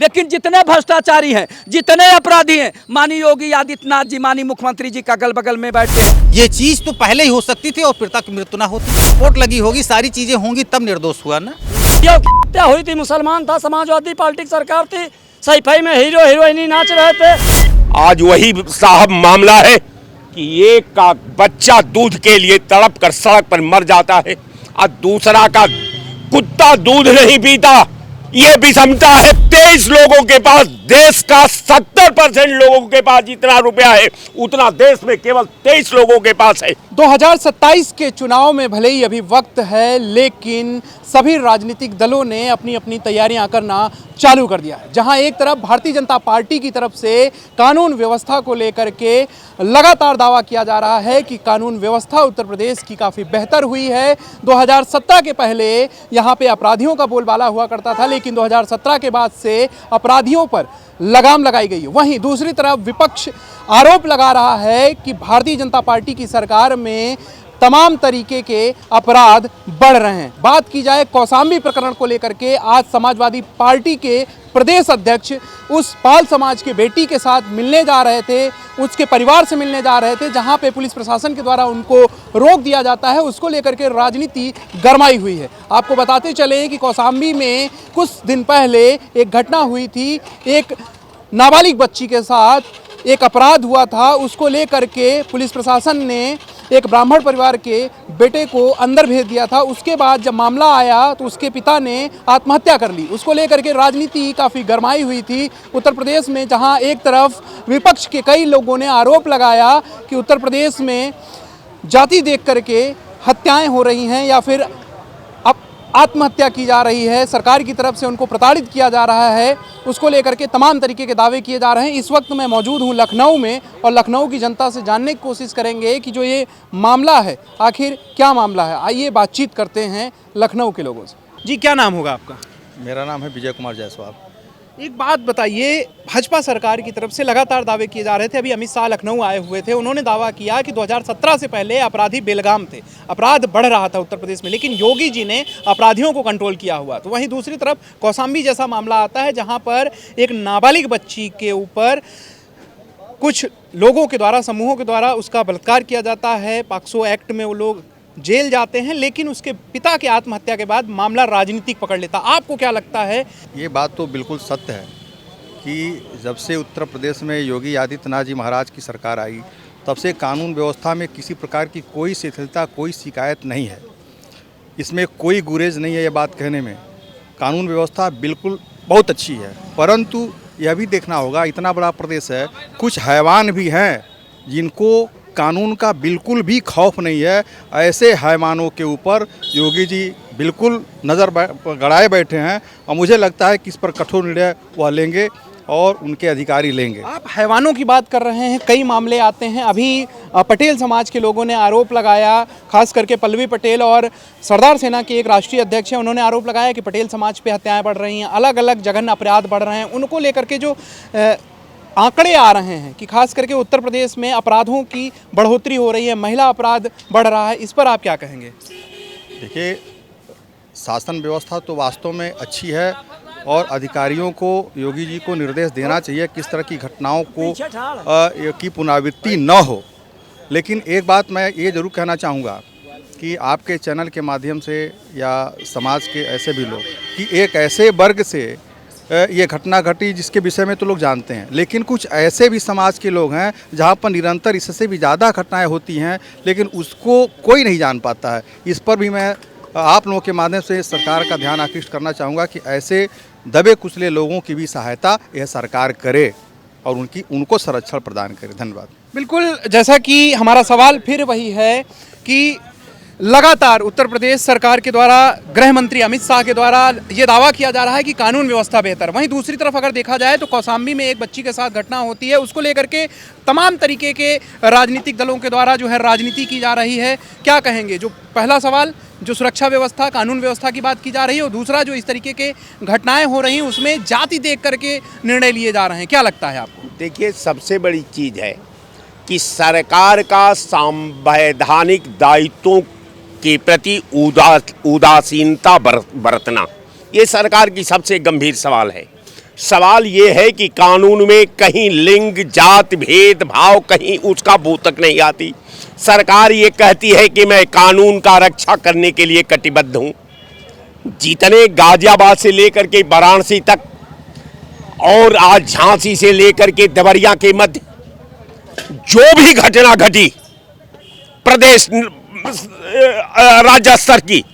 लेकिन जितने भ्रष्टाचारी हैं, जितने अपराधी हैं, माननीय योगी आदित्यनाथ जी, माननीय मुख्यमंत्री जी का अगल बगल में बैठे हैं। ये चीज तो पहले ही हो सकती थी और पीड़िता की मृत्यु ना होती। रिपोर्ट लगी होगी, सारी चीजें होंगी, तब निर्दोष हुआ ना। ये हत्या हुई थी, मुसलमान था, समाजवादी पार्टी की सरकार थी, सही में हीरो हीरोइनी नाच रहे थे। आज वही साहब मामला है कि एक का बच्चा दूध के लिए तड़प कर सड़क पर मर जाता है और दूसरा का कुत्ता दूध नहीं पीता। ये भी समझता है 23 लोगों के पास, देश का 70% लोगों के पास जितना रुपया है उतना देश में केवल 23 लोगों के पास है। 2027 के चुनाव में भले ही अभी वक्त है, लेकिन सभी राजनीतिक दलों ने अपनी अपनी तैयारियां करना चालू कर दिया है। जहां एक तरफ भारतीय जनता पार्टी की तरफ से कानून व्यवस्था को लेकर के लगातार दावा किया जा रहा है कि कानून व्यवस्था उत्तर प्रदेश की काफ़ी बेहतर हुई है। 2017 के पहले यहां पे अपराधियों का बोलबाला हुआ करता था, लेकिन 2017 के बाद से अपराधियों पर लगाम लगाई गई है। वहीं दूसरी तरफ विपक्ष आरोप लगा रहा है कि भारतीय जनता पार्टी की सरकार में तमाम तरीके के अपराध बढ़ रहे हैं। बात की जाए कौशाम्बी प्रकरण को लेकर के, आज समाजवादी पार्टी के प्रदेश अध्यक्ष उस पाल समाज के बेटी के साथ मिलने जा रहे थे, उसके परिवार से मिलने जा रहे थे, जहां पे पुलिस प्रशासन के द्वारा उनको रोक दिया जाता है। उसको लेकर के राजनीति गरमाई हुई है। आपको बताते चले कि कौशाम्बी में कुछ दिन पहले एक घटना हुई थी, एक नाबालिग बच्ची के साथ एक अपराध हुआ था। उसको लेकर के पुलिस प्रशासन ने एक ब्राह्मण परिवार के बेटे को अंदर भेज दिया था। उसके बाद जब मामला आया तो उसके पिता ने आत्महत्या कर ली। उसको लेकर के राजनीति काफ़ी गरमाई हुई थी उत्तर प्रदेश में, जहां एक तरफ विपक्ष के कई लोगों ने आरोप लगाया कि उत्तर प्रदेश में जाति देख करके हत्याएं हो रही हैं या फिर आत्महत्या की जा रही है, सरकार की तरफ से उनको प्रताड़ित किया जा रहा है। उसको लेकर के तमाम तरीके के दावे किए जा रहे हैं। इस वक्त मैं मौजूद हूं लखनऊ में और लखनऊ की जनता से जानने की कोशिश करेंगे कि जो ये मामला है आखिर क्या मामला है। आइए बातचीत करते हैं लखनऊ के लोगों से। जी, क्या नाम होगा आपका? मेरा नाम है विजय कुमार जायसवाल। एक बात बताइए, भाजपा सरकार की तरफ से लगातार दावे किए जा रहे थे। अभी अमित शाह लखनऊ आए हुए थे, उन्होंने दावा किया कि 2017 से पहले अपराधी बेलगाम थे, अपराध बढ़ रहा था उत्तर प्रदेश में, लेकिन योगी जी ने अपराधियों को कंट्रोल किया हुआ। तो वहीं दूसरी तरफ कौशाम्बी जैसा मामला आता है, जहां पर एक नाबालिग बच्ची के ऊपर कुछ लोगों के द्वारा, समूहों के द्वारा उसका बलात्कार किया जाता है। पॉक्सो एक्ट में वो लोग जेल जाते हैं, लेकिन उसके पिता के आत्महत्या के बाद मामला राजनीतिक पकड़ लेता। आपको क्या लगता है? ये बात तो बिल्कुल सत्य है कि जब से उत्तर प्रदेश में योगी आदित्यनाथ जी महाराज की सरकार आई, तब से कानून व्यवस्था में किसी प्रकार की कोई शिथिलता, कोई शिकायत नहीं है। इसमें कोई गुरेज नहीं है ये बात कहने में। कानून व्यवस्था बिल्कुल बहुत अच्छी है, परंतु यह भी देखना होगा, इतना बड़ा प्रदेश है, कुछ हैवान भी हैं जिनको कानून का बिल्कुल भी खौफ नहीं है। ऐसे हैवानों के ऊपर योगी जी बिल्कुल नज़र गड़ाए बैठे हैं और मुझे लगता है कि इस पर कठोर निर्णय वह लेंगे और उनके अधिकारी लेंगे। आप हैवानों की बात कर रहे हैं, कई मामले आते हैं। अभी पटेल समाज के लोगों ने आरोप लगाया, खास करके पल्लवी पटेल और सरदार सेना के एक राष्ट्रीय अध्यक्ष हैं, उन्होंने आरोप लगाया कि पटेल समाज पे हत्याएं बढ़ रही हैं, अलग अलग जघन्य अपराध बढ़ रहे हैं। उनको लेकर के जो आंकड़े आ रहे हैं कि खास करके उत्तर प्रदेश में अपराधों की बढ़ोतरी हो रही है, महिला अपराध बढ़ रहा है, इस पर आप क्या कहेंगे? देखिए, शासन व्यवस्था तो वास्तव में अच्छी है और अधिकारियों को, योगी जी को निर्देश देना चाहिए किस तरह की घटनाओं को की पुनरावृत्ति न हो। लेकिन एक बात मैं ये ज़रूर कहना चाहूँगा कि आपके चैनल के माध्यम से या समाज के ऐसे भी लोग कि एक ऐसे वर्ग से ये घटना घटी जिसके विषय में तो लोग जानते हैं, लेकिन कुछ ऐसे भी समाज के लोग हैं जहाँ पर निरंतर इससे भी ज़्यादा घटनाएं होती हैं, लेकिन उसको कोई नहीं जान पाता है। इस पर भी मैं आप लोगों के माध्यम से सरकार का ध्यान आकृष्ट करना चाहूँगा कि ऐसे दबे कुचले लोगों की भी सहायता यह सरकार करे और उनको संरक्षण प्रदान करे। धन्यवाद। बिल्कुल, जैसा कि हमारा सवाल फिर वही है कि लगातार उत्तर प्रदेश सरकार के द्वारा, गृह मंत्री अमित शाह के द्वारा ये दावा किया जा रहा है कि कानून व्यवस्था बेहतर। वहीं दूसरी तरफ अगर देखा जाए तो कौशाम्बी में एक बच्ची के साथ घटना होती है, उसको लेकर के तमाम तरीके के राजनीतिक दलों के द्वारा जो है राजनीति की जा रही है। क्या कहेंगे? जो पहला सवाल, जो सुरक्षा व्यवस्था, कानून व्यवस्था की बात की जा रही है, और दूसरा जो इस तरीके के घटनाएं हो रही हैं उसमें जाति देख करके निर्णय लिए जा रहे हैं, क्या लगता है आपको? देखिए, सबसे बड़ी चीज़ है कि सरकार का संवैधानिक दायित्वों के प्रति उदासीनता बरतना, ये सरकार की सबसे गंभीर सवाल है। सवाल ये है कि कानून में कहीं लिंग जात भेदभाव कहीं उसका बू तक नहीं आती। सरकार ये कहती है कि मैं कानून का रक्षा करने के लिए कटिबद्ध हूं। जितने गाजियाबाद से लेकर के वाराणसी तक और आज झांसी से लेकर के देवरिया के मध्य जो भी घटना घटी प्रदेश राज्य स्तर की,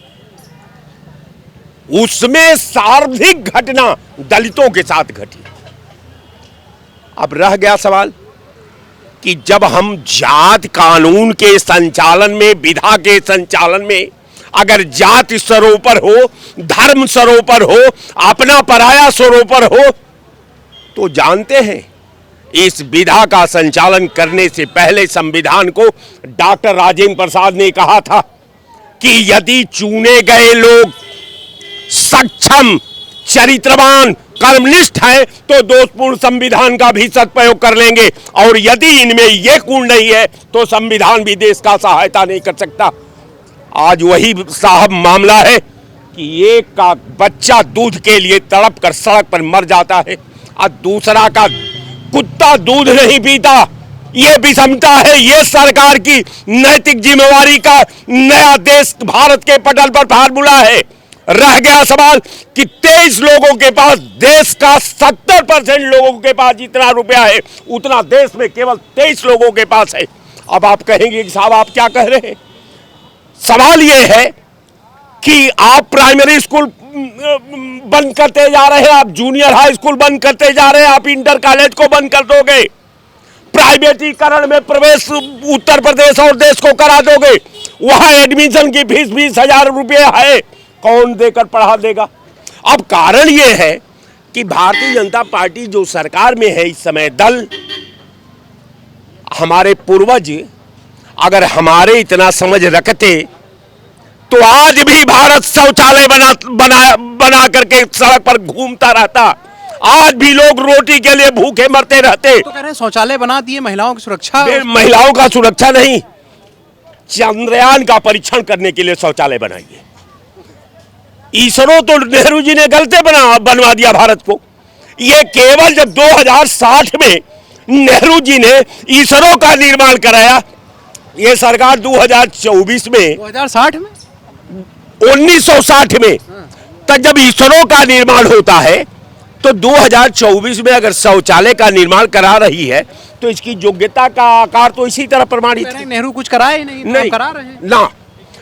उसमें सर्वाधिक घटना दलितों के साथ घटी। अब रह गया सवाल कि जब हम जात कानून के संचालन में, विधा के संचालन में अगर जात स्तरों पर हो, धर्म स्तरों पर हो, अपना पराया स्तरों पर हो, तो जानते हैं इस विधा का संचालन करने से पहले संविधान को डॉक्टर राजेंद्र प्रसाद ने कहा था कि यदि चुने गए लोग सक्षम, चरित्रवान, कर्मनिष्ठ है तो दोषपूर्ण संविधान का भी सदुपयोग कर लेंगे, और यदि इनमें यह गुण नहीं है तो संविधान भी देश का सहायता नहीं कर सकता। आज वही साहब मामला है कि एक का बच्चा दूध के लिए तड़प कर सड़क पर मर जाता है और दूसरा का कुत्ता दूध नहीं पीता। ये विषमता है, ये सरकार की नैतिक जिम्मेवारी का नया देश भारत के पटल पर फार्मूला है। रह गया सवाल कि 23 लोगों के पास, देश का 70% लोगों के पास जितना रुपया है उतना देश में केवल 23 लोगों के पास है। अब आप कहेंगे कि साहब आप क्या कह रहे हैं? सवाल यह है कि आप प्राइमरी स्कूल बंद करते जा रहे हैं, आप जूनियर हाई स्कूल बंद करते जा रहे हैं, आप इंटर कॉलेज को बंद कर दोगे, प्राइवेटीकरण में प्रवेश उत्तर प्रदेश और देश को करा दोगे, वहां एडमिशन की फीस 20,000 रुपये है, कौन देकर पढ़ा देगा? अब कारण यह है कि भारतीय जनता पार्टी जो सरकार में है इस समय, दल, हमारे पूर्वज अगर हमारे इतना समझ रखते तो आज भी भारत शौचालय बना करके सड़क पर घूमता रहता। आज भी लोग रोटी के लिए भूखे मरते रहते। तो कह रहे हैं शौचालय बना दिए, महिलाओं की सुरक्षा। महिलाओं का सुरक्षा नहीं, चंद्रयान का परीक्षण करने के लिए शौचालय बनाइए। इसरो तो नेहरू जी ने गलती बनवा दिया भारत को। ये केवल जब 2060 में नेहरू जी ने इसरो का निर्माण कराया, ये सरकार 2024 में 2060 में 1960 में तक जब इसरो का निर्माण होता है तो 2024 में अगर शौचालय का निर्माण करा रही है तो इसकी योग्यता का आकार तो इसी तरह प्रमाणित है। नेहरू कुछ कराए ही नहीं, नहीं करा रहे हैं ना,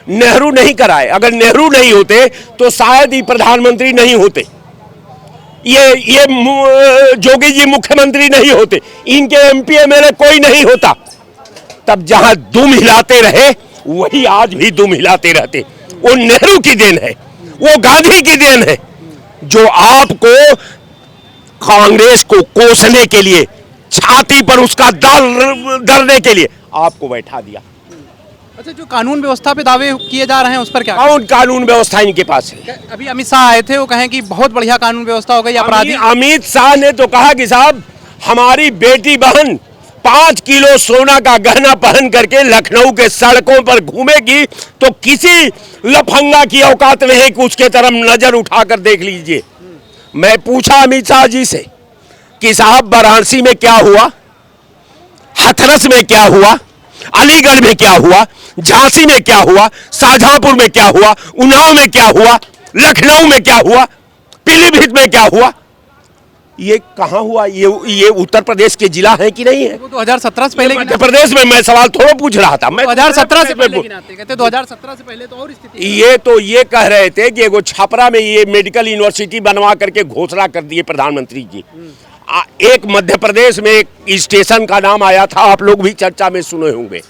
नेहरू नहीं कराए। अगर नेहरू नहीं होते तो शायद ही प्रधानमंत्री नहीं होते, ये जोगी जी मुख्यमंत्री नहीं होते, इनके एमपी एमएलए कोई नहीं होता। तब जहां दुम हिलाते रहे वही आज भी दुम हिलाते रहते। वो नेहरू की देन है, वो गांधी की देन है जो आपको कांग्रेस को कोसने के लिए, छाती पर उसका दर्दने के लिए आपको बैठा दिया। अच्छा, जो कानून व्यवस्था पे दावे किए जा रहे हैं उस पर क्या? कौन कानून व्यवस्था इनके पास है? अभी अमित शाह आए थे, वो कहें कि बहुत बढ़िया कानून व्यवस्था हो गई, अपराधी। अमित शाह ने तो कहा कि साहब हमारी बेटी बहन 5 किलो सोना का गहना पहन करके लखनऊ के सड़कों पर घूमेगी तो किसी लफंगा की औकात नहीं कि उसके तरफ नजर उठाकर देख लीजिए। मैं पूछा अमित शाह जी से कि साहब वाराणसी में क्या हुआ, हाथरस में क्या हुआ, अलीगढ़ में क्या हुआ, झांसी में क्या हुआ, शाहजहांपुर में क्या हुआ, उन्नाव में क्या हुआ, लखनऊ में क्या हुआ, पीलीभीत में क्या हुआ? ये कहां हुआ? ये उत्तर प्रदेश के जिला है कि नहीं है? 2017 से पहले मध्य प्रदेश में मैं सवाल थोड़ा पूछ रहा था। मैं 2017 से पहले कहते 2017 से पहले तो और स्थिति। ये तो ये कह रहे थे कि एगो छपरा में ये मेडिकल यूनिवर्सिटी बनवा करके घोषणा कर दिए प्रधानमंत्री जी। एक मध्य प्रदेश में एक स्टेशन का नाम आया था, आप लोग भी चर्चा में सुने होंगे।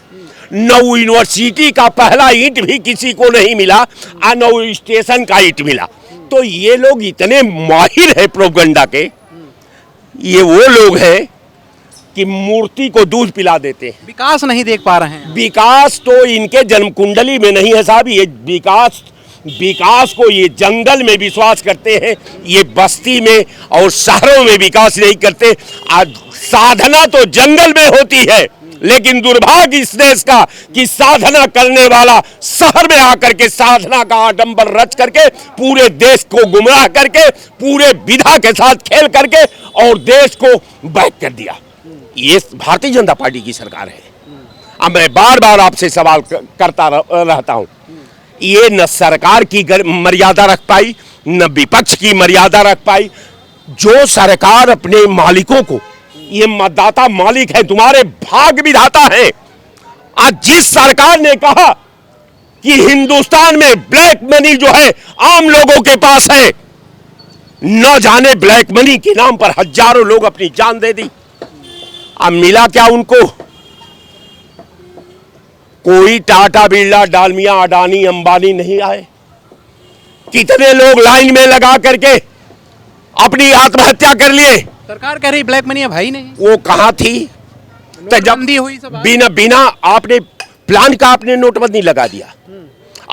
नौ यूनिवर्सिटी का पहला ईंट भी किसी को नहीं मिला, नौ स्टेशन का ईंट मिला। तो ये लोग इतने माहिर है प्रोपगंडा के, ये वो लोग हैं कि मूर्ति को दूध पिला देते हैं, विकास नहीं देख पा रहे हैं। विकास तो इनके जन्म कुंडली में नहीं है साहब। ये विकास को ये जंगल में विश्वास करते हैं, ये बस्ती में और शहरों में विकास नहीं करते। आज साधना तो जंगल में होती है लेकिन दुर्भाग्य इस देश का कि साधना करने वाला शहर में आकर के साधना का आडंबर रच करके पूरे देश को गुमराह करके पूरे विधा के साथ खेल करके और देश को बैक कर दिया। ये भारतीय जनता पार्टी की सरकार है। अब मैं बार बार आपसे सवाल करता रहता हूं, ये न सरकार की मर्यादा रख पाई न विपक्ष की मर्यादा रख पाई। जो सरकार अपने मालिकों को, ये मतदाता मालिक है, तुम्हारे भाग्य विधाता है। आज जिस सरकार ने कहा कि हिंदुस्तान में ब्लैक मनी जो है आम लोगों के पास है, न जाने ब्लैक मनी के नाम पर हजारों लोग अपनी जान दे दी। अब मिला क्या उनको? कोई टाटा बिरला डालमिया अडानी अंबानी नहीं आए। कितने लोग लाइन में लगा करके अपनी आत्महत्या कर लिए। सरकार कह रही ब्लैक मनी है भाई नहीं, वो कहां थी? तो जब नोटबंदी हुई सब बिना आपने प्लान का आपने नोटबंदी लगा दिया।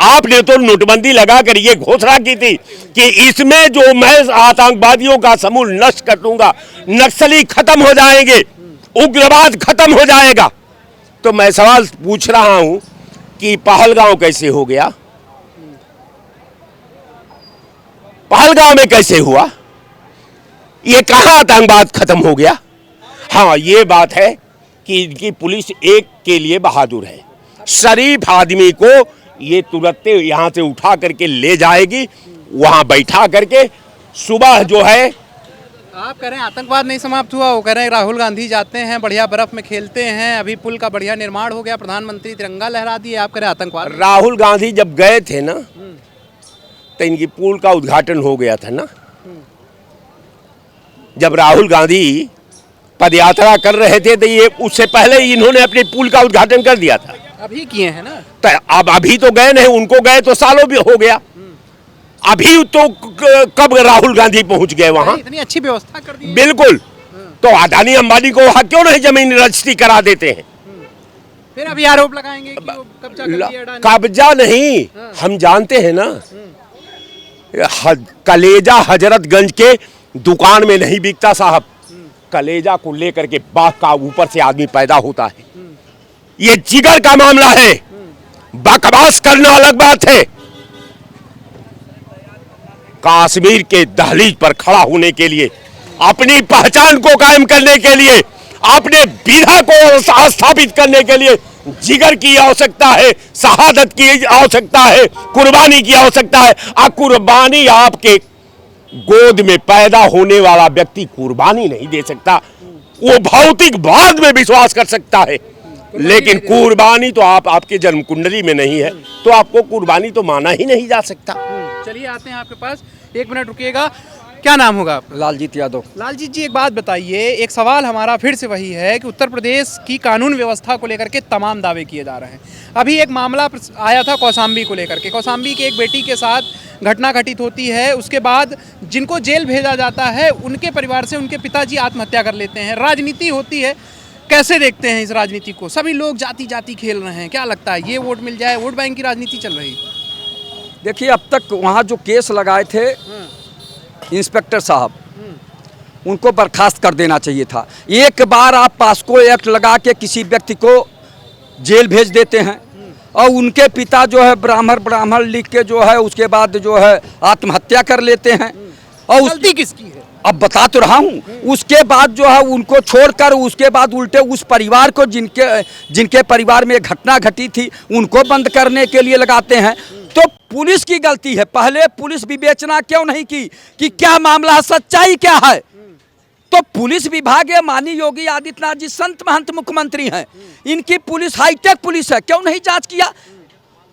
आपने तो नोटबंदी लगा कर ये घोषणा की थी कि इसमें जो मैं आतंकवादियों का समूल नष्ट कर दूंगा, नक्सली खत्म हो जाएंगे, उग्रवाद खत्म हो जाएगा। तो मैं सवाल पूछ रहा हूं कि पहलगांव कैसे हो गया? पहलगांव में कैसे हुआ? ये कहां आतंकवाद खत्म हो गया? हाँ, ये बात है कि इनकी पुलिस एक के लिए बहादुर है। शरीफ आदमी को ये तुरंत यहां से उठा करके ले जाएगी, वहां बैठा करके सुबह जो है। आप कह रहे हैं आतंकवाद नहीं समाप्त हुआ, वो कह रहे हैं राहुल गांधी जाते हैं बढ़िया बर्फ में खेलते हैं, अभी पुल का बढ़िया निर्माण हो गया, प्रधानमंत्री तिरंगा लहरा दिए, आप कह रहे हैं आतंकवाद। राहुल गांधी जब गए थे ना तो इनकी पुल का उद्घाटन हो गया था ना। जब राहुल गांधी पदयात्रा कर रहे थे तो ये उससे पहले इन्होंने अपने पुल का उद्घाटन कर दिया था। अभी किए हैं ना। तो अब अभी तो गए नहीं, उनको गए तो सालों भी हो गया। अभी तो कब राहुल गांधी पहुंच गए वहां? इतनी अच्छी व्यवस्था कर दी। बिल्कुल। तो अडानी अंबानी को वहां क्यों नहीं जमीन रजिस्ट्री करा देते हैं? फिर अभी आरोप लगाएंगे कि वो कब्जा कर लिया अडानी। कब्जा नहीं, हम जानते हैं ना, कलेजा हजरतगंज के दुकान में नहीं बिकता साहब। कलेजा को लेकर के बाघ का ऊपर से आदमी पैदा होता है। ये जिगर का मामला है। बकवास करना अलग बात है। कश्मीर के दहलीज पर खड़ा होने के लिए, अपनी पहचान को कायम करने के लिए, अपने विधा को स्थापित करने के लिए जिगर की आवश्यकता है, शहादत की आवश्यकता है, कुर्बानी की आवश्यकता है। कुर्बानी आपके गोद में पैदा होने वाला व्यक्ति कुर्बानी नहीं दे सकता। वो भौतिकवाद में विश्वास कर सकता है, लेकिन कुर्बानी तो आपके जन्म कुंडली में नहीं है, तो आपको कुर्बानी तो माना ही नहीं जा सकता। चलिए आते हैं आपके पास, एक मिनट रुकिएगा। क्या नाम होगा आपका? लालजीत यादव। लालजीत जी, एक बात बताइए, एक सवाल हमारा फिर से वही है कि उत्तर प्रदेश की कानून व्यवस्था को लेकर के तमाम दावे किए जा रहे हैं। अभी एक मामला आया था कौशाम्बी को लेकर के, कौशाम्बी की एक बेटी के साथ घटना घटित होती है, उसके बाद जिनको जेल भेजा जाता है उनके परिवार से उनके पिताजी आत्महत्या कर लेते हैं। राजनीति होती है, कैसे देखते हैं इस राजनीति को? सभी लोग जाति जाति खेल रहे हैं, क्या लगता है ये वोट मिल जाए, वोट बैंक की राजनीति चल रही? देखिए, अब तक वहाँ जो केस लगाए थे इंस्पेक्टर साहब, उनको बर्खास्त कर देना चाहिए था। एक बार आप पास्को एक्ट लगा के किसी व्यक्ति को जेल भेज देते हैं और उनके पिता जो है ब्राह्मण लिख के जो है उसके बाद जो है आत्महत्या कर लेते हैं। और गलती किसकी है? अब बता तो रहा हूँ। उसके बाद जो है उनको छोड़कर उसके बाद उल्टे उस परिवार को जिनके परिवार में घटना घटी थी उनको बंद करने के लिए लगाते हैं। तो पुलिस की गलती है। पहले पुलिस विवेचना क्यों नहीं की कि क्या मामला है, सच्चाई क्या है? तो पुलिस विभाग है, माननीय योगी आदित्यनाथ जी संत महंत मुख्यमंत्री हैं, इनकी पुलिस हाईटेक पुलिस है, क्यों नहीं जांच किया?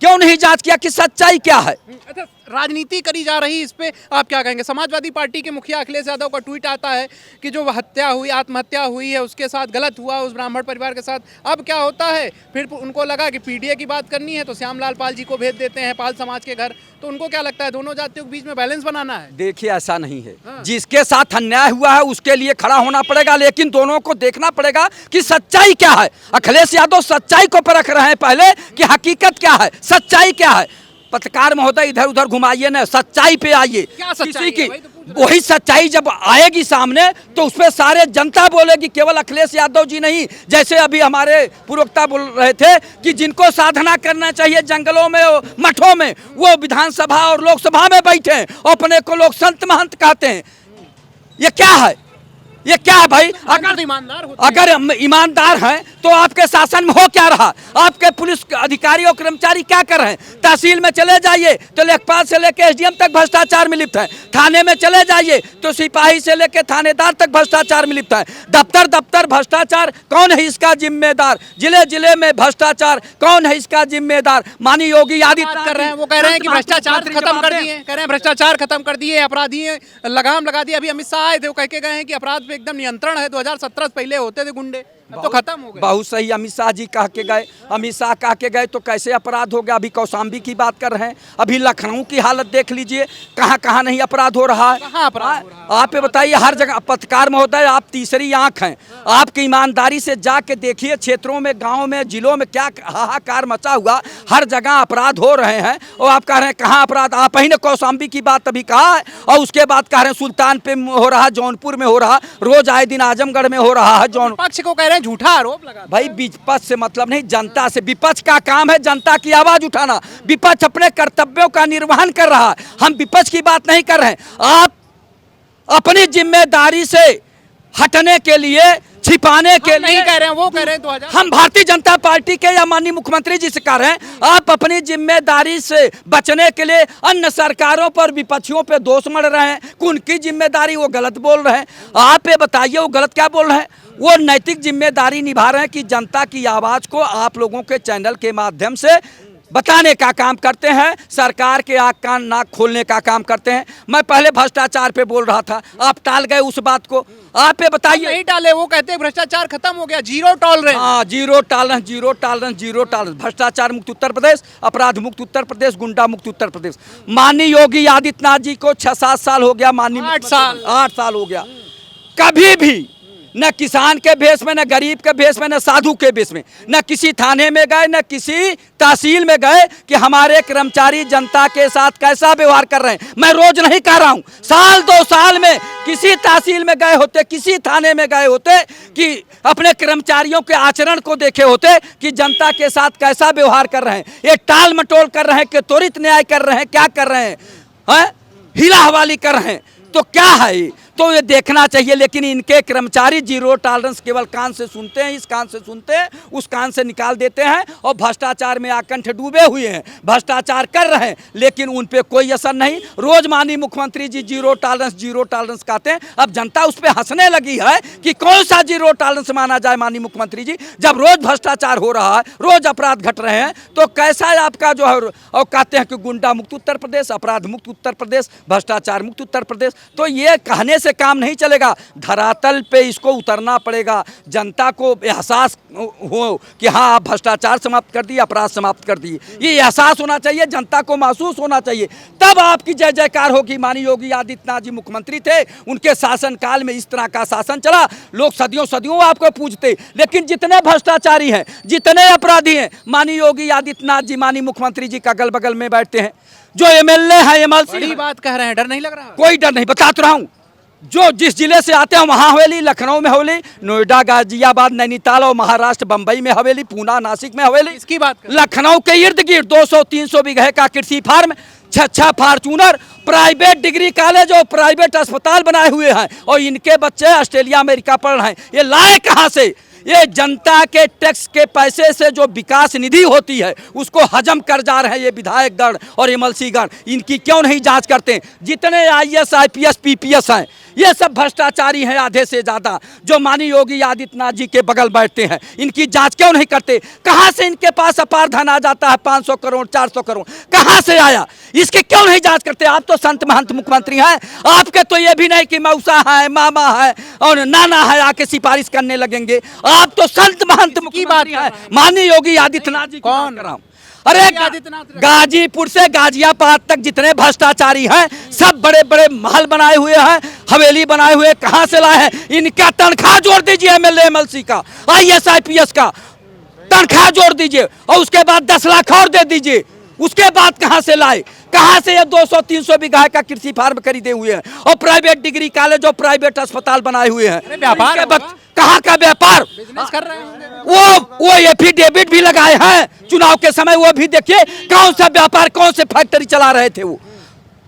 क्यों नहीं जांच किया कि सच्चाई क्या है? अच्छा, राजनीति करी जा रही, इस पे आप क्या कहेंगे? समाजवादी पार्टी के मुखिया अखिलेश यादव का ट्वीट आता है कि जो हत्या हुई, आत्महत्या हुई है, उसके साथ गलत हुआ उस ब्राह्मण परिवार के साथ। अब क्या होता है, फिर उनको लगा कि पीडीए की बात करनी है तो श्यामलाल पाल जी को भेज देते हैं पाल समाज के घर। तो उनको क्या लगता है दोनों जातियों के बीच में बैलेंस बनाना है? देखिए, ऐसा नहीं है। जिसके साथ अन्याय हुआ है उसके लिए खड़ा होना पड़ेगा, लेकिन दोनों को देखना पड़ेगा कि सच्चाई क्या है। अखिलेश यादव सच्चाई को परख रहे हैं पहले कि हकीकत क्या है, सच्चाई क्या है। पत्रकार महोदय इधर उधर घुमाइए ना, सच्चाई पे आइए। क्या सच्चाई किसी है? की वही तो पूछ रहे वही सच्चाई जब आएगी सामने तो उसपे सारे जनता बोलेगी, केवल अखिलेश यादव जी नहीं। जैसे अभी हमारे पूर्ववक्ता बोल रहे थे कि जिनको साधना करना चाहिए जंगलों में मठों में, वो विधानसभा और लोकसभा में बैठे हैं, अपने को लोग संत महंत कहते हैं। ये क्या है? ये क्या है भाई? अगर ईमानदार होते हैं। अगर हम ईमानदार हैं तो आपके शासन में हो क्या रहा? आपके पुलिस अधिकारी और कर्मचारी क्या कर रहे हैं? तहसील में चले जाइए तो लेखपाल से लेकर एसडीएम तक भ्रष्टाचार में लिप्त है। थाने में चले जाइए तो सिपाही से लेकर थानेदार तक भ्रष्टाचार में लिप्त है। दफ्तर दफ्तर भ्रष्टाचार, कौन है इसका जिम्मेदार? जिले जिले में भ्रष्टाचार, कौन है इसका जिम्मेदार? माननीय योगी बात आदित्यनाथ कर रहे हैं, वो कह रहे हैं कि भ्रष्टाचार खत्म कर दिए, कह रहे हैं भ्रष्टाचार खत्म कर दिए, अपराधी लगाम लगा दिया। अभी अमित शाह आए थे, वो कह के गए हैं कि अपराध पे एकदम नियंत्रण है। 2017 से पहले होते थे गुंडे, अब तो खत्म हो गए। बहुत सही, अमित शाह जी कह के गए। अमित शाह कह के गए तो कैसे अपराध हो गया? अभी कौशाम्बी की बात कर रहे हैं, अभी लखनऊ की हालत देख लीजिए, कहाँ कहाँ नहीं अपराध हो रहा है। कहाँ अपराध हो रहा है? आप ये बताइए, हर जगह। पत्रकार महोदय, आप तीसरी आंख हैं, आपकी ईमानदारी से जाके देखिए क्षेत्रों में, गाँव में, जिलों में क्या हाहाकार मचा हुआ। हर जगह अपराध हो रहे हैं और आप कह रहे हैं कहाँ अपराध? आप ही ने कौशाम्बी की बात अभी कहा है और उसके बाद कह रहे हैं सुल्तानपुर में हो रहा, जौनपुर में हो रहा, रोज आए दिन आजमगढ़ में हो रहा है। जौन पक्ष को कह रहे हैं झूठा आरोप लगा। भाई विपक्ष से मतलब नहीं, जनता से। विपक्ष का काम है जनता की आवाज उठाना। विपक्ष अपने कर्तव्यों का निर्वहन कर रहा है, हम विपक्ष की बात नहीं कर रहे हैं। आप अपनी जिम्मेदारी से हटने के लिए, छिपाने के नहीं लिए कह रहे हैं, वो कह रहे हैं 2000। हम भारतीय जनता पार्टी के या माननीय मुख्यमंत्री जी से कह रहे हैं, आप अपनी जिम्मेदारी से बचने के लिए अन्य सरकारों पर, विपक्षियों पे दोष मढ़ रहे हैं कि उनकी जिम्मेदारी, वो गलत बोल रहे हैं। आप ये बताइए वो गलत क्या बोल रहे हैं? वो नैतिक जिम्मेदारी निभा रहे हैं कि जनता की आवाज़ को आप लोगों के चैनल के माध्यम से बताने का काम करते हैं, सरकार के आँख कान नाक खोलने का काम करते हैं। मैं पहले भ्रष्टाचार पे बोल रहा था, आप टाल गए उस बात को। आप ये बताइए। नहीं टाले, वो कहते हैं भ्रष्टाचार खत्म हो गया, जीरो टॉलरेंस। हाँ, zero tolerance, zero tolerance, zero tolerance. भ्रष्टाचार मुक्त उत्तर प्रदेश, अपराध मुक्त उत्तर प्रदेश, गुंडा मुक्त उत्तर प्रदेश। माननीय योगी आदित्यनाथ जी को 6-7 साल हो गया, माननीय 8 साल 8 साल हो गया। कभी भी न किसान के भेष में, न गरीब के भेष में, न साधु के भेष में, न किसी थाने में गए, न किसी तहसील में गए कि हमारे कर्मचारी जनता के साथ कैसा व्यवहार कर रहे हैं। मैं रोज नहीं कह रहा हूं, साल 2 साल में किसी तहसील में गए होते, किसी थाने में गए होते कि अपने कर्मचारियों के आचरण को देखे होते कि जनता के साथ कैसा व्यवहार कर रहे हैं। ये टाल मटोल कर रहे हैं कि त्वरित न्याय कर रहे हैं, क्या कर रहे हैं? हीला हवाली कर रहे हैं, तो क्या है ये? तो ये देखना चाहिए। लेकिन इनके कर्मचारी जीरो टॉलरेंस केवल कान से सुनते हैं, इस कान से सुनते हैं, उस कान से निकाल देते हैं और भ्रष्टाचार में आकंठ डूबे हुए हैं, भ्रष्टाचार कर रहे हैं, लेकिन उन पे कोई असर नहीं। रोज माननीय मुख्यमंत्री जी जीरो टॉलरेंस कहते हैं। अब जनता उस पर हंसने लगी है कि कौन सा जीरो टॉलरेंस माना जाए माननीय मुख्यमंत्री जी, जब रोज भ्रष्टाचार हो रहा है, रोज अपराध घट रहे हैं, तो कैसा है आपका जो है? और कहते हैं कि गुंडा मुक्त उत्तर प्रदेश, अपराध मुक्त उत्तर प्रदेश, भ्रष्टाचार मुक्त उत्तर प्रदेश। तो ये कहने से काम नहीं चलेगा, धरातल पे इसको उतरना पड़ेगा। जनता को एहसास हो कि हाँ आप भ्रष्टाचार समाप्त कर दिए, अपराध समाप्त कर दिए, ये एहसास होना चाहिए, जनता को महसूस होना चाहिए, तब आपकी जय जयकार होगी। माननीय योगी आदित्यनाथ जी मुख्यमंत्री थे, उनके शासनकाल में इस तरह का शासन चला, लोग सदियों सदियों आपको पूजते। लेकिन जितने भ्रष्टाचारी हैं, जितने अपराधी हैं, माननीय योगी आदित्यनाथ जी, माननीय मुख्यमंत्री जी का अगल बगल में बैठते हैं। जो एमएलए हैं, एमएलसी, बड़ी बात कह रहे हैं, डर नहीं लग रहा? कोई डर नहीं, बता तो रहा हूं। जो जिस जिले से आते हैं वहाँ हवेली, लखनऊ में हवेली, नोएडा, गाजियाबाद, नैनीताल और महाराष्ट्र, बम्बई में हवेली, पूना, नासिक में हवेली। इसकी बात कर। लखनऊ के इर्द गिर्द 200-300 बीघे का कृषि farm, 6 Fortuner, private degree college और प्राइवेट अस्पताल बनाए हुए हैं, और इनके बच्चे ऑस्ट्रेलिया अमेरिका पढ़ रहे हैं। ये लाए कहाँ से? ये जनता के टैक्स के पैसे से जो विकास निधि होती है उसको हजम कर जा रहे हैं ये विधायकगण और एमएलसी गण। इनकी क्यों नहीं जांच करते? जितने आईएएस, आईपीएस, पीपीएस हैं, ये सब भ्रष्टाचारी हैं आधे से ज़्यादा, जो माननीय योगी आदित्यनाथ जी के बगल बैठते हैं। इनकी जांच क्यों नहीं करते? कहाँ से इनके पास अपार धन आ जाता है? 500 करोड़, 400 करोड़ कहाँ से आया? इसके क्यों नहीं जांच करते? आप तो संत महंत मुख्यमंत्री हैं, आपके तो ये भी नहीं कि मौसा है, मामा है और नाना है आके सिफारिश करने लगेंगे। आप तो संत महंत मुख्यमंत्री हैं, माननीय योगी आदित्यनाथ जी। कौन कर रहा हूँ? अरे गाजीपुर से गाजियाबाद तक जितने भ्रष्टाचारी हैं, सब बड़े बड़े महल बनाए हुए हैं, हवेली बनाए हुए, कहां से लाए हैं? इनका तनख्वाह जोड़ दीजिए, एमएलए एमएलसी का, आईएएस आईपीएस का तनख्वाह जोड़ दीजिए और उसके बाद 10 लाख और दे दीजिए। उसके बाद कहां से लाए, कहां से ये 200-300 बीघा का कृषि फार्म खरीदे हुए हैं और प्राइवेट डिग्री कॉलेज और प्राइवेट अस्पताल बनाए हुए हैं। व्यापार इनके कहाँ का व्यापार, बिजनेस कर रहे होंगे। वो एफिडेविट भी लगाए हैं चुनाव के समय, वो भी देखिए कौन सा व्यापार, कौन से फैक्ट्री चला रहे थे, वो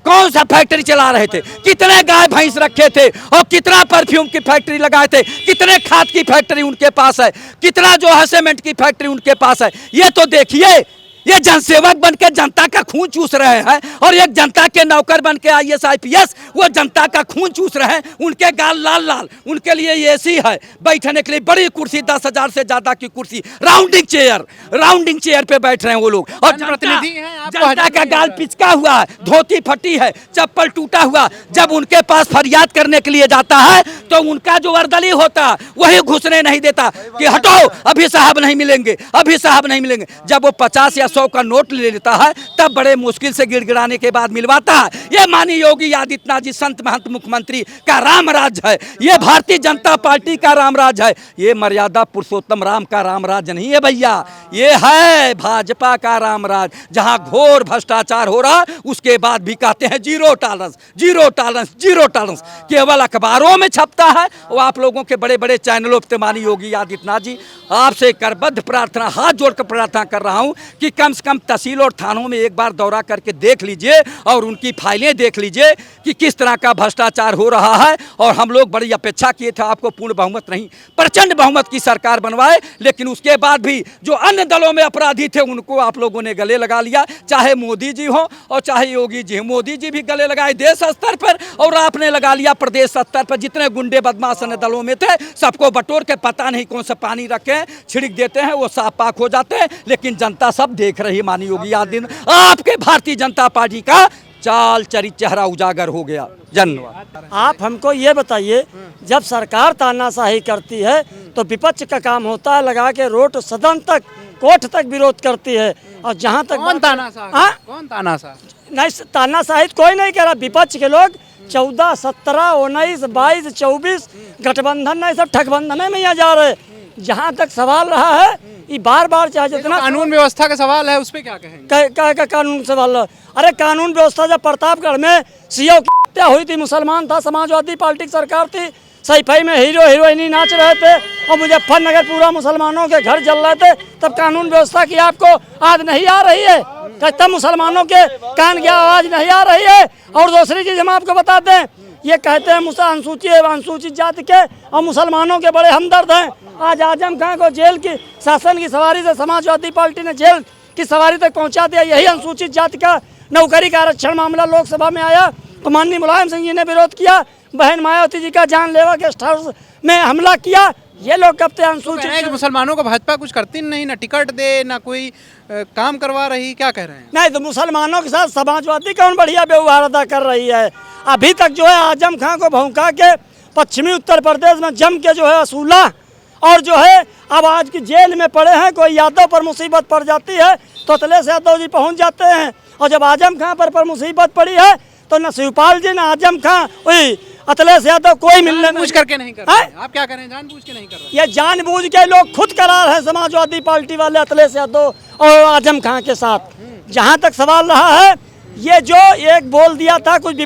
कौन सा फैक्ट्री चला रहे थे, कितने गाय भैंस रखे थे और कितना परफ्यूम की फैक्ट्री लगाए थे, कितने खाद की फैक्ट्री उनके पास है, कितना जो है सीमेंट की फैक्ट्री उनके पास है। ये तो देखिए, ये जनसेवक बन के जनता का खून चूस रहे हैं और एक जनता के नौकर बन के IAS IPS वो जनता का खून चूस रहे हैं। उनके गाल लाल लाल, उनके लिए एसी है, बैठने के लिए बड़ी कुर्सी, 10,000 से ज्यादा की कुर्सी, राउंडिंग चेयर पे बैठ रहे हैं वो लोग। और जनप्रतिनिधि हैं, आपको जनता हजम का नहीं गाल आता। पिचका हुआ है, धोती फटी है, चप्पल टूटा हुआ, जब उनके पास फरियाद करने के लिए जाता है तो उनका जो वर्दली होता है वही घुसने नहीं देता कि हटो, अभी साहब नहीं मिलेंगे, अभी साहब नहीं मिलेंगे। जब वो 50 या 100 का नोट ले लेता है तब बड़े मुश्किल से गिड़गिड़ाने के बाद मिलवाता है। ये माननीय योगी आदित्यनाथ जी संत महंत मुख्यमंत्री का राम राज है, ये भारतीय जनता पार्टी का राम राज है, ये मर्यादा पुरुषोत्तम राम का राम राज नहीं है भैया, ये है भाजपा का राम राज, जहां घोर भ्रष्टाचार हो रहा उसके बाद भी कहते हैं zero tolerance, zero tolerance, zero tolerance. केवल अखबारों में छपता है वो आप लोगों के बड़े बड़े चैनलों पर। माननीय योगी आदित्यनाथ जी आपसे करबद्ध प्रार्थना, हाथ जोड़कर प्रार्थना कर रहा हूं कि कम से कम तहसील और थानों में एक बार दौरा करके देख लीजिए और उनकी फाइलें देख लीजिए कि किस तरह का भ्रष्टाचार हो रहा है। और हम लोग बड़ी अपेक्षा किए थे आपको पूर्ण बहुमत नहीं, प्रचंड बहुमत की सरकार बनवाए, लेकिन उसके बाद भी जो अन्य दलों में अपराधी थे उनको आप लोगों ने गले लगा लिया, चाहे मोदी जी हो और चाहे योगी जी। मोदी जी भी गले लगाए देश स्तर पर और आपने लगा लिया प्रदेश स्तर पर। जितने गुंडे बदमाश अन्य दलों में थे सबको बटोर के पता नहीं कौन सा पानी रखे छिड़क देते हैं, वो साफ पाक हो जाते हैं, लेकिन जनता सब देख रही है। माननीय योगी आदित्यनाथ आपके भारतीय जनता पार्टी का चाल चरित्र चेहरा उजागर हो गया। धन्यवाद। आप हमको ये बताइए, जब सरकार तानाशाही करती है तो विपक्ष का काम होता है लगा के रोड सदन तक, कोर्ट तक विरोध करती है। और जहाँ तक कौन तानाशाह, हाँ? कौन तानाशाह? नहीं, तानाशाही कोई नहीं कह रहा, विपक्ष के लोग 14, 17, 19, 22, 24 गठबंधन नहीं, सब ठगबंधन में यहाँ जा रहे। जहाँ तक सवाल रहा है ये बार बार चाहे जितना कानून व्यवस्था का सवाल है, उस पर क्या कहेंगे? का कानून सवाल है। अरे कानून व्यवस्था जब प्रतापगढ़ में सीओ की हत्या हुई थी, मुसलमान था, समाजवादी पार्टी की सरकार थी, सैफई में हीरो हीरोइनी नाच रहे थे और मुजफ्फरनगर पूरा मुसलमानों के घर जल रहे थे, तब कानून व्यवस्था की आपको आज नहीं आ रही है? तब मुसलमानों के कान की आवाज नहीं आ रही है? और दूसरी चीज हम आपको बताते हैं, ये कहते हैं अनुसूचित जाति के और मुसलमानों के बड़े हमदर्द हैं। आज आजम खान को जेल की शासन की सवारी से समाजवादी पार्टी ने जेल की सवारी तक पहुंचा दिया। यही अनुसूचित जाति का नौकरी का आरक्षण मामला लोकसभा में आया तो माननीय मुलायम सिंह जी ने विरोध किया, बहन मायावती जी का जानलेवा गेस्ट हाउस में हमला किया। ये लोग कब तक अनुसूचित मुसलमानों को भाजपा कुछ करती नहीं, ना टिकट दे ना कोई काम करवा रही, क्या कह रहे हैं? नहीं तो मुसलमानों के साथ समाजवादी कौन बढ़िया व्यवहार अदा कर रही है? अभी तक जो है आजम खान को भौंका के पश्चिमी उत्तर प्रदेश में जम के जो है असूला, और जो है अब आज की जेल में पड़े हैं। कोई यादव पर मुसीबत पड़ जाती है तो अखिलेश यादव जी पहुंच जाते हैं, और जब आजम खान पर मुसीबत पड़ी है तो न शिवपाल जी न आजम खान वही अखिलेश यादव कोई मिलने पूछ करके नहीं कर रहे। आप क्या करें, जानबूझ के नहीं कर रहे? ये जानबूझ के लोग खुद करार है समाजवादी पार्टी वाले अखिलेश यादव और आजम खान के साथ। जहाँ तक सवाल रहा है, ये जो एक बोल दिया था कुछ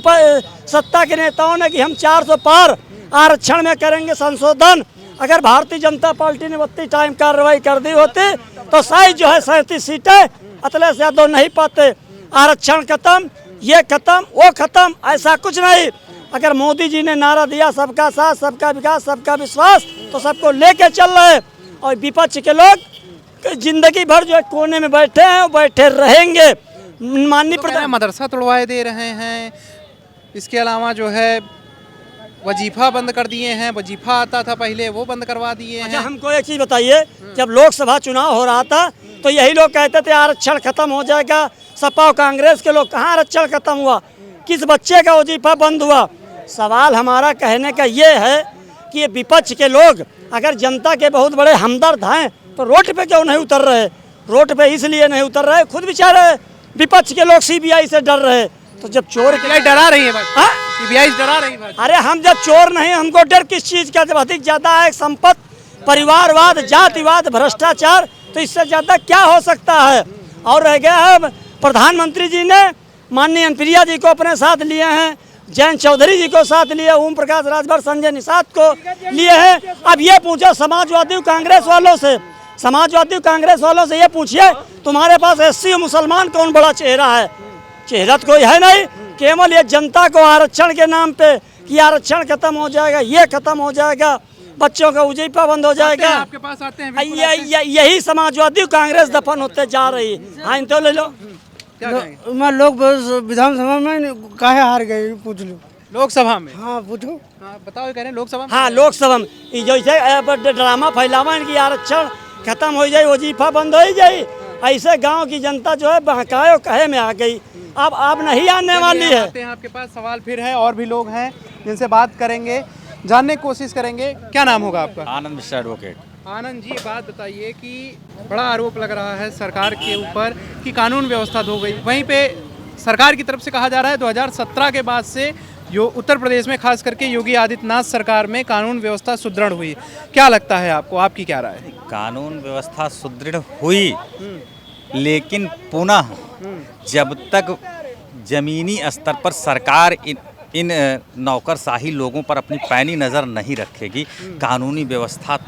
सत्ता के नेताओं ने कि हम 400 पार आरक्षण में करेंगे संशोधन, अगर भारतीय जनता पार्टी ने 32 टाइम कार्रवाई कर दी होती तो शायद जो है 37 सीटें अखिलेश यादव नहीं पाते। आरक्षण खत्म, ये खत्म, वो खत्म, ऐसा कुछ नहीं। अगर मोदी जी ने नारा दिया सबका साथ, सबका विकास, सबका विश्वास, तो सबको लेके चल रहे। और विपक्ष के लोग जिंदगी भर जो है कोने में बैठे हैं, वो बैठे रहेंगे। माननीय प्रधान मदरसा तोड़वाए दे रहे हैं, इसके अलावा जो है वजीफा बंद कर दिए हैं, वजीफा आता था पहले वो बंद करवा दिए हैं। अच्छा हमको एक चीज़ बताइए, जब लोकसभा चुनाव हो रहा था तो यही लोग कहते थे आरक्षण खत्म हो जाएगा, सपा और कांग्रेस के लोग, कहाँ आरक्षण खत्म हुआ? किस बच्चे का वजीफा बंद हुआ? सवाल हमारा कहने का ये है कि ये विपक्ष के लोग अगर जनता के बहुत बड़े हमदर्द हैं तो रोड पे क्यों नहीं उतर रहे? रोड पे इसलिए नहीं उतर रहे, खुद बेचारे विपक्ष के लोग सीबीआई से डर रहे। तो जब चोर डरा रही है, सीबीआई डरा रही है। अरे हम जब चोर नहीं, हमको डर किस चीज़ का? जब अधिक ज़्यादा है संपत्ति, परिवारवाद, जातिवाद, भ्रष्टाचार, तो इससे ज़्यादा क्या हो सकता है? और रह गया है प्रधानमंत्री जी ने माननीय अनुप्रिया जी को अपने साथ लिए हैं, जयंत चौधरी जी को साथ लिए, ओम प्रकाश राजभर, संजय निषाद को लिए हैं। अब ये पूछो समाजवादी कांग्रेस वालों से, समाजवादी कांग्रेस वालों से ये पूछिए तुम्हारे पास एससी मुसलमान कौन बड़ा चेहरा है? चेहरा तो कोई है नहीं, केवल ये जनता को आरक्षण के नाम पे कि आरक्षण खत्म हो जाएगा, ये खत्म हो जाएगा, बच्चों का वजीफा बंद हो जाएगा। आपके पास आते हैं, बिल्कुल आते हैं। यही समाजवादी कांग्रेस दफन होते जा रही है। हाँ तो ले लो, क्या कहेंगे? मैं लोग विधानसभा में काहे हार गए पूछ लो। लोकसभा में? हाँ पूछो। हाँ बताओ, कह रहे हैं लोकसभा में। हाँ लोकसभा में जैसे ड्रामा फैलावा इनकी आरक्षण खत्म हो जाए, वजीफा बंद हो जाए, ऐसे गांव की जनता जो है बहकाए और कहे में आ गई। अब नहीं आने वाली है। आते हैं, आपके पास सवाल फिर है, और भी लोग हैं जिनसे बात करेंगे, जानने की कोशिश करेंगे। क्या नाम होगा आपका? आनंद मिश्रा एडवोकेट। आनंद जी, बात बताइए कि बड़ा आरोप लग रहा है सरकार के ऊपर कि कानून व्यवस्था धो गई। वहीं पे सरकार की तरफ से कहा जा रहा है 2017 के बाद से जो उत्तर प्रदेश में खास करके योगी आदित्यनाथ सरकार में कानून व्यवस्था सुदृढ़ हुई। क्या लगता है आपको, आपकी क्या राय है? कानून व्यवस्था सुदृढ़ हुई, लेकिन पुनः जब तक जमीनी स्तर पर सरकार इन नौकरशाही लोगों पर अपनी पैनी नज़र नहीं रखेगी, कानूनी व्यवस्था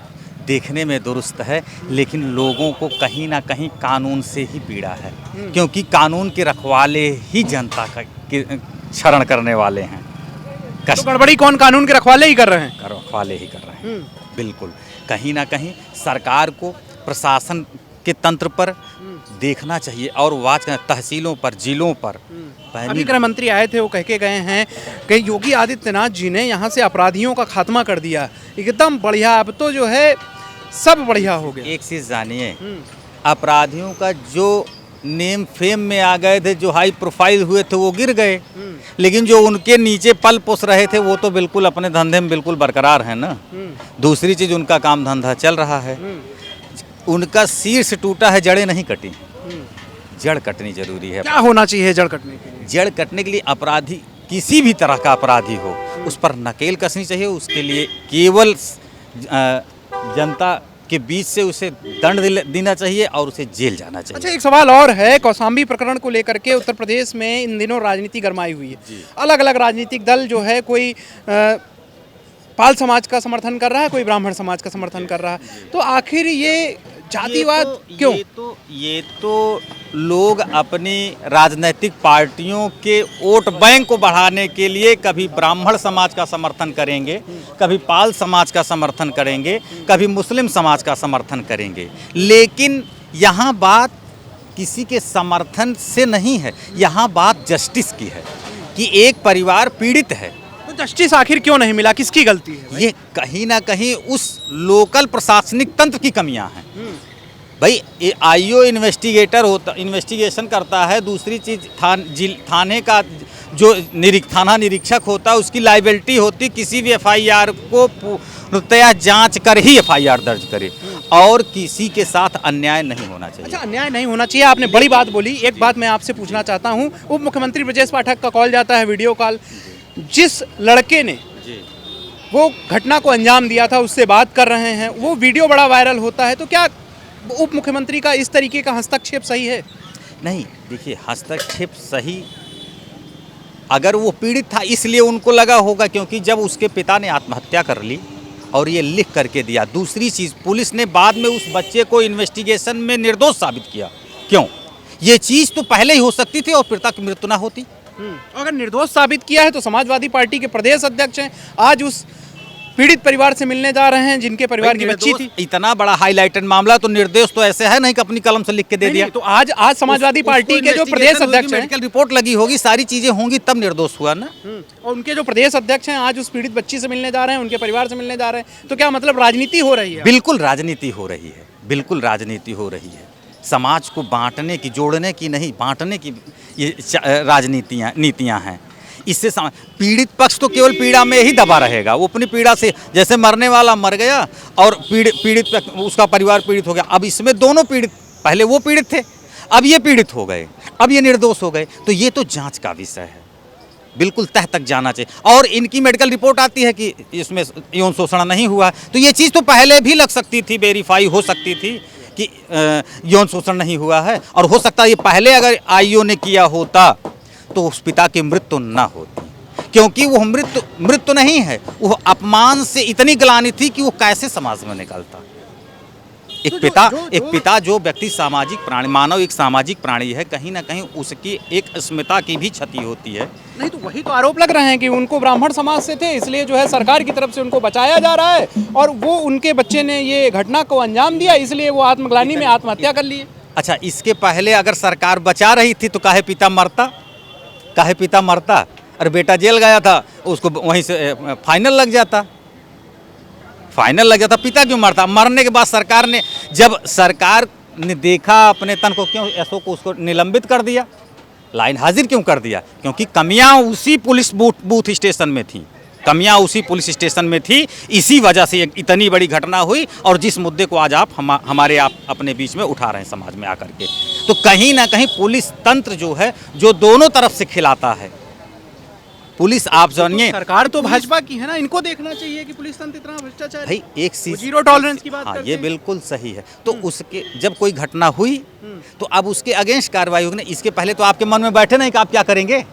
देखने में दुरुस्त है, लेकिन लोगों को कहीं ना कहीं कानून से ही पीड़ा है, क्योंकि कानून के रखवाले ही जनता का शरण करने वाले हैं। तो गड़बड़ी कौन कानून के रखवाले ही कर रहे हैं? रखवाले ही कर रहे हैं, बिल्कुल। कहीं ना कहीं सरकार को प्रशासन के तंत्र पर देखना चाहिए और वाच तहसीलों पर, जिलों पर। अभी गृह मंत्री आए थे, वो कह के गए हैं कि योगी आदित्यनाथ जी ने यहाँ से अपराधियों का खात्मा कर दिया, एकदम बढ़िया, अब तो जो है सब बढ़िया हो गया। एक चीज़ जानिए, अपराधियों का जो नेम फेम में आ गए थे, जो हाई प्रोफाइल हुए थे, वो गिर गए, लेकिन जो उनके नीचे पल पोस रहे थे वो तो बिल्कुल अपने धंधे में बिल्कुल बरकरार है ना। दूसरी चीज़, उनका काम धंधा चल रहा है, उनका शीर्ष टूटा है, जड़ें नहीं कटी। जड़ कटनी जरूरी है। क्या होना चाहिए जड़ कटने के लिए? जड़ कटने के लिए अपराधी, किसी भी तरह का अपराधी हो, उस पर नकेल कसनी चाहिए। उसके लिए केवल जनता के बीच से उसे दंड देना चाहिए और उसे जेल जाना चाहिए। अच्छा, एक सवाल और है, कौशाम्बी प्रकरण को लेकर के उत्तर प्रदेश में इन दिनों राजनीति गरमाई हुई है। अलग अलग राजनीतिक दल जो है, कोई पाल समाज का समर्थन कर रहा है, कोई ब्राह्मण समाज का समर्थन कर रहा है, तो आखिर ये जातिवाद क्यों? ये तो लोग अपनी राजनीतिक पार्टियों के वोट बैंक को बढ़ाने के लिए कभी ब्राह्मण समाज का समर्थन करेंगे, कभी पाल समाज का समर्थन करेंगे, कभी मुस्लिम समाज का समर्थन करेंगे, लेकिन यहाँ बात किसी के समर्थन से नहीं है, यहाँ बात जस्टिस की है कि एक परिवार पीड़ित है। तो जस्टिस आखिर क्यों नहीं मिला, किसकी गलती है? ये कहीं ना कहीं उस लोकल प्रशासनिक तंत्र की कमियां हैं। भाई आईओ इन्वेस्टिगेटर होता, इन्वेस्टिगेशन करता है। दूसरी चीज़, थाने का जो थाना निरीक्षक होता है, उसकी लाइबिलिटी होती, किसी भी एफआईआर को पूर्णतया जांच कर ही एफआईआर दर्ज करे, और किसी के साथ अन्याय नहीं होना चाहिए। अच्छा, अन्याय नहीं होना चाहिए, आपने बड़ी बात बोली। एक बात मैं आपसे पूछना चाहता हूँ, उप मुख्यमंत्री ब्रजेश पाठक का कॉल जाता है, वीडियो कॉल, जिस लड़के ने वो घटना को अंजाम दिया था उससे बात कर रहे हैं, वो वीडियो बड़ा वायरल होता है, तो क्या उप मुख्यमंत्री का इस तरीके का हस्तक्षेप सही है? नहीं, देखिए, हस्तक्षेप सही, अगर वो पीड़ित था इसलिए उनको लगा होगा, क्योंकि जब उसके पिता ने आत्महत्या कर ली और ये लिख करके दिया। दूसरी चीज़, पुलिस ने बाद में उस बच्चे को इन्वेस्टिगेशन में निर्दोष साबित किया। क्यों? ये चीज़ तो पहले ही हो सकती थी और पीड़िता की मृत्यु ना होती। अगर निर्दोष साबित किया है तो समाजवादी पार्टी के प्रदेश अध्यक्ष हैं, आज उस पीड़ित परिवार से मिलने जा रहे हैं जिनके परिवार की बच्ची थी। इतना बड़ा हाईलाइटेड मामला, तो निर्दोष तो ऐसे है नहीं कि अपनी कलम से लिख के दे दिया। तो आज समाजवादी पार्टी के जो प्रदेश अध्यक्ष हैं, मेडिकल रिपोर्ट लगी होगी, सारी चीजें होंगी, तब निर्दोष हुआ ना। और उनके जो प्रदेश अध्यक्ष हैं आज उस पीड़ित बच्ची से मिलने जा रहे हैं, उनके परिवार से मिलने जा रहे हैं, तो क्या मतलब राजनीति हो रही है? बिल्कुल राजनीति हो रही है, बिल्कुल राजनीति हो रही है। समाज को बांटने की, जोड़ने की नहीं, बांटने की ये नीतियाँ हैं। इससे पीड़ित पक्ष तो केवल पीड़ा में ही दबा रहेगा, वो अपनी पीड़ा से, जैसे मरने वाला मर गया और पीड़ित उसका परिवार पीड़ित हो गया। अब इसमें दोनों पीड़ित, पहले वो पीड़ित थे, अब ये पीड़ित हो गए, अब ये निर्दोष हो गए, तो ये तो जांच का विषय है, बिल्कुल तह तक जाना चाहिए। और इनकी मेडिकल रिपोर्ट आती है कि इसमें यौन शोषण नहीं हुआ, तो ये चीज़ तो पहले भी लग सकती थी, वेरीफाई हो सकती थी कि यौन शोषण नहीं हुआ है, और हो सकता है ये पहले अगर आईओ ने किया होता तो उस पिता की मृत्यु ना होती, क्योंकि वो मृत्यु नहीं है, वो अपमान से इतनी ग्लानि थी कि वो कैसे समाज में निकलता। एक पिता जो व्यक्ति सामाजिक प्राणी, मानव एक सामाजिक प्राणी है, कहीं ना कहीं उसकी एक अस्मिता की भी क्षति होती है। नहीं तो वही तो आरोप लग रहे हैं कि उनको ब्राह्मण समाज से थे, इसलिए जो है सरकार की तरफ से उनको बचाया जा रहा है, और वो उनके बच्चे ने ये घटना को अंजाम दिया, इसलिए वो आत्मग्लानि में आत्महत्या कर लिए। अच्छा, इसके पहले अगर सरकार बचा रही थी तो काहे पिता मरता? अरे बेटा जेल गया था, उसको वहीं से फाइनल लग जाता, पिता क्यों मरता? मरने के बाद जब सरकार ने देखा अपने तन को, क्यों एसओ को उसको निलंबित कर दिया, लाइन हाजिर क्यों कर दिया? क्योंकि कमियां उसी पुलिस बूथ स्टेशन में थी, इसी वजह से इतनी बड़ी घटना हुई। और जिस मुद्दे को आज आप अपने बीच में उठा रहे हैं समाज में आकर के, तो कहीं ना कहीं पुलिस तंत्र जो है, जो दोनों तरफ से खिलाता है, पुलिस आप जानिए, सरकार तो भाजपा की है ना, इनको देखना चाहिए कि पुलिस तंत्र इतना भ्रष्टाचार, भाई एक चीज जीरो टॉलरेंस की बात हाँ, करते ये हैं। बिल्कुल सही है। तो उसके जब कोई घटना हुई तो अब उसके अगेंस्ट कार्रवाई होगी। इसके पहले तो आपके मन में बैठे नहीं कि आप क्या करेंगे।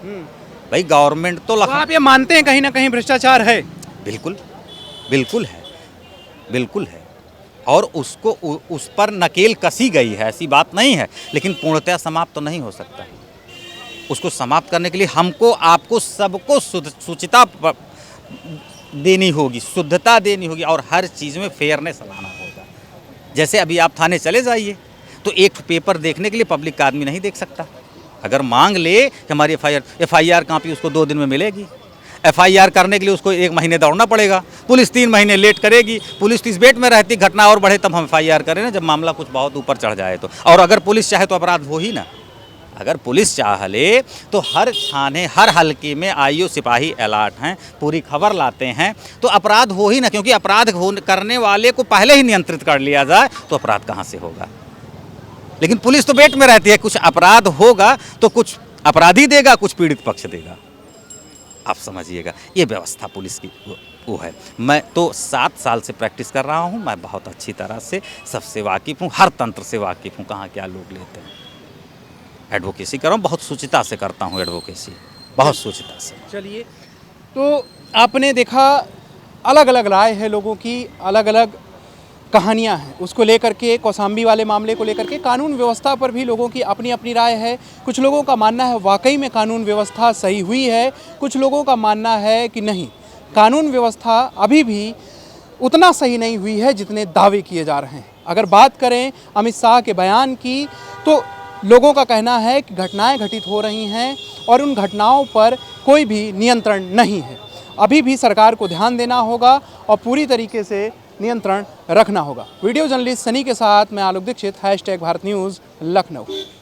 भाई गवर्नमेंट तो आप ये मानते हैं कहीं ना कहीं भ्रष्टाचार है? बिल्कुल है, और उसको उस पर नकेल कसी गई है, ऐसी बात नहीं है, लेकिन पूर्णतः समाप्त तो नहीं हो सकता। उसको समाप्त करने के लिए हमको, आपको, सबको शुचिता देनी होगी, शुद्धता देनी होगी, और हर चीज़ में फेयरनेस लाना होगा। जैसे अभी आप थाने चले जाइए तो एक पेपर देखने के लिए पब्लिक का आदमी नहीं देख सकता। अगर मांग ले कि हमारी एफआईआर कॉपी उसको 2 दिन में मिलेगी, एफआईआर करने के लिए उसको 1 महीने दौड़ना पड़ेगा, पुलिस 3 महीने लेट करेगी, पुलिस तो इस वेट में रहती, घटना और बढ़े तब हम एफआईआर करें ना, जब मामला कुछ बहुत ऊपर चढ़ जाए तो। और अगर पुलिस चाहे तो अपराध हो ही ना, अगर पुलिस चाह ले तो हर थाने, हर हल्के में आईओ सिपाही अलर्ट हैं, पूरी खबर लाते हैं, तो अपराध हो ही ना, क्योंकि अपराध करने वाले को पहले ही नियंत्रित कर लिया जाए तो अपराध कहाँ से होगा। लेकिन पुलिस तो वेट में रहती है, कुछ अपराध होगा तो कुछ अपराधी देगा, कुछ पीड़ित पक्ष देगा। आप समझिएगा, ये व्यवस्था पुलिस की वो है। मैं तो 7 साल से प्रैक्टिस कर रहा हूँ, मैं बहुत अच्छी तरह से सबसे वाकिफ़ हूँ, हर तंत्र से वाकिफ़ हूँ, कहाँ क्या लोग लेते हैं। एडवोकेसी कर रहा हूँ, बहुत शुचिता से करता हूँ एडवोकेसी, बहुत शुचिता से। चलिए, तो आपने देखा अलग अलग राय है लोगों की, अलग अलग कहानियां हैं, उसको लेकर के, कौशाम्बी वाले मामले को लेकर के, कानून व्यवस्था पर भी लोगों की अपनी अपनी राय है। कुछ लोगों का मानना है वाकई में कानून व्यवस्था सही हुई है, कुछ लोगों का मानना है कि नहीं, कानून व्यवस्था अभी भी उतना सही नहीं हुई है जितने दावे किए जा रहे हैं। अगर बात करें अमित शाह के बयान की, तो लोगों का कहना है कि घटनाएं घटित हो रही हैं और उन घटनाओं पर कोई भी नियंत्रण नहीं है। अभी भी सरकार को ध्यान देना होगा और पूरी तरीके से नियंत्रण रखना होगा। वीडियो जर्नलिस्ट सनी के साथ मैं आलोक दीक्षित, #भारत न्यूज़ लखनऊ।